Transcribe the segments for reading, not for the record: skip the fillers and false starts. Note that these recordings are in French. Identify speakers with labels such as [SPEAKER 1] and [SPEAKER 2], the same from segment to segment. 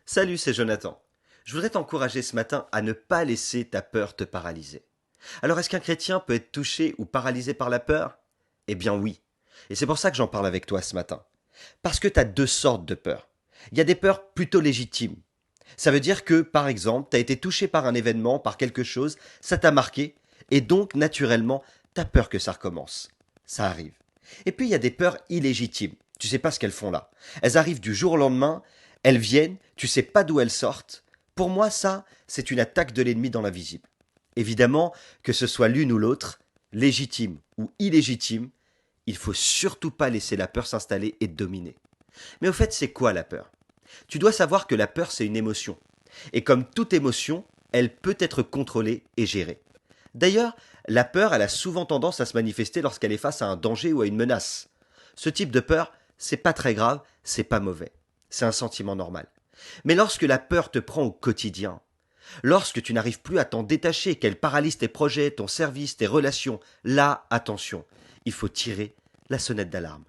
[SPEAKER 1] Salut, c'est Jonathan. Je voudrais t'encourager ce matin à ne pas laisser ta peur te paralyser. Alors, est-ce qu'un chrétien peut être touché ou paralysé par la peur? Eh bien oui. Et c'est pour ça que j'en parle avec toi ce matin. Parce que tu as deux sortes de peurs. Il y a des peurs plutôt légitimes. Ça veut dire que, par exemple, tu as été touché par un événement, par quelque chose, ça t'a marqué, et donc, naturellement, tu as peur que ça recommence. Ça arrive. Et puis, il y a des peurs illégitimes. Tu sais pas ce qu'elles font là. Elles arrivent du jour au lendemain, elles viennent, tu sais pas d'où elles sortent. Pour moi, ça, c'est une attaque de l'ennemi dans l'invisible. Évidemment, que ce soit l'une ou l'autre, légitime ou illégitime, il faut surtout pas laisser la peur s'installer et te dominer. Mais au fait, c'est quoi la peur? Tu dois savoir que la peur, c'est une émotion. Et comme toute émotion, elle peut être contrôlée et gérée. D'ailleurs, la peur, elle a souvent tendance à se manifester lorsqu'elle est face à un danger ou à une menace. Ce type de peur, c'est pas très grave, c'est pas mauvais. C'est un sentiment normal. Mais lorsque la peur te prend au quotidien, lorsque tu n'arrives plus à t'en détacher, qu'elle paralyse tes projets, ton service, tes relations, là, attention, il faut tirer la sonnette d'alarme.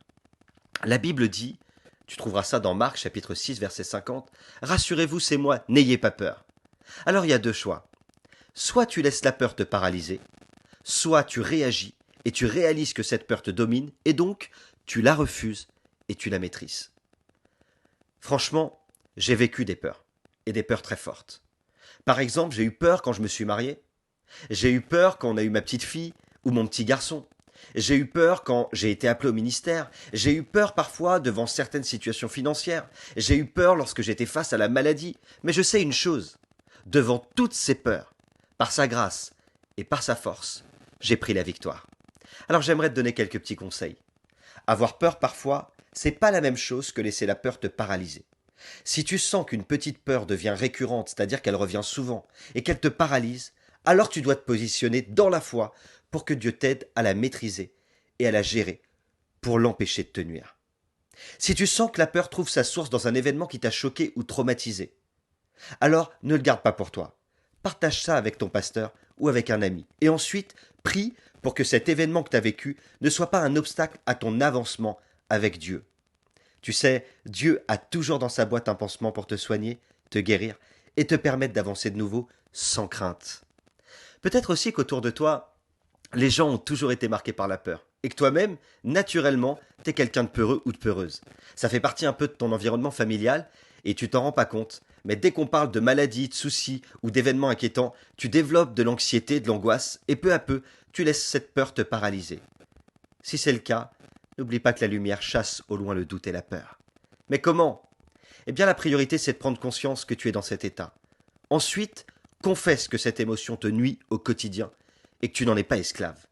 [SPEAKER 1] La Bible dit, tu trouveras ça dans Marc chapitre 6 verset 50, rassurez-vous, c'est moi, n'ayez pas peur. Alors il y a deux choix. Soit tu laisses la peur te paralyser, soit tu réagis et tu réalises que cette peur te domine et donc tu la refuses et tu la maîtrises. Franchement, j'ai vécu des peurs et des peurs très fortes. Par exemple, j'ai eu peur quand je me suis marié. J'ai eu peur quand on a eu ma petite fille ou mon petit garçon. J'ai eu peur quand j'ai été appelé au ministère. J'ai eu peur parfois devant certaines situations financières. J'ai eu peur lorsque j'étais face à la maladie. Mais je sais une chose. Devant toutes ces peurs, par sa grâce et par sa force, j'ai pris la victoire. Alors j'aimerais te donner quelques petits conseils. Avoir peur parfois, c'est pas la même chose que laisser la peur te paralyser. Si tu sens qu'une petite peur devient récurrente, c'est-à-dire qu'elle revient souvent et qu'elle te paralyse, alors tu dois te positionner dans la foi pour que Dieu t'aide à la maîtriser et à la gérer pour l'empêcher de te nuire. Si tu sens que la peur trouve sa source dans un événement qui t'a choqué ou traumatisé, alors ne le garde pas pour toi. Partage ça avec ton pasteur ou avec un ami. Et ensuite, prie pour que cet événement que tu as vécu ne soit pas un obstacle à ton avancement avec Dieu. Tu sais, Dieu a toujours dans sa boîte un pansement pour te soigner, te guérir et te permettre d'avancer de nouveau sans crainte. Peut-être aussi qu'autour de toi, les gens ont toujours été marqués par la peur. Et que toi-même, naturellement, t'es quelqu'un de peureux ou de peureuse. Ça fait partie un peu de ton environnement familial et tu t'en rends pas compte. Mais dès qu'on parle de maladies, de soucis ou d'événements inquiétants, tu développes de l'anxiété, de l'angoisse et peu à peu, tu laisses cette peur te paralyser. Si c'est le cas, n'oublie pas que la lumière chasse au loin le doute et la peur. Mais comment? Eh bien, la priorité, c'est de prendre conscience que tu es dans cet état. Ensuite, confesse que cette émotion te nuit au quotidien et que tu n'en es pas esclave.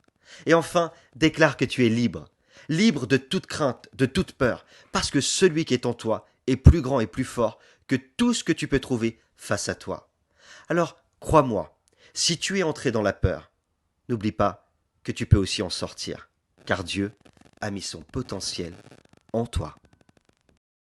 [SPEAKER 1] Et enfin, déclare que tu es libre. Libre de toute crainte, de toute peur, parce que celui qui est en toi est plus grand et plus fort que tout ce que tu peux trouver face à toi. Alors, crois-moi, si tu es entré dans la peur, n'oublie pas que tu peux aussi en sortir, car Dieu a mis son potentiel en toi.